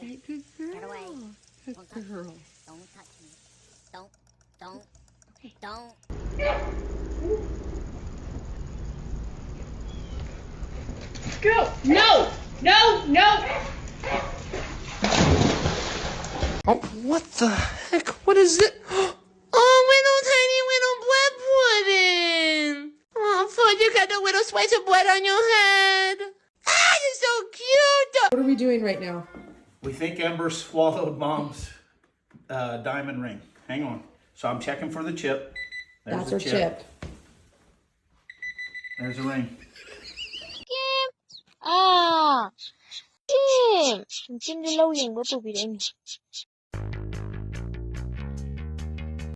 right, good girl. Get away. Good Don't touch girl. me. Don't touch me. Don't. Okay. Don't. Go! No! No! No! Oh, what the heck? What is it? Oh, little tiny little blood pudding! Oh, Fud, you got the little spice of blood on your head. Ah, you're so cute! What are we doing right now? We think Ember swallowed Mom's diamond ring. Hang on. So I'm checking for the chip. There's That's the our chip. There's the ring. À, Kim, Kim đi lâu dần của tụi bị đánh.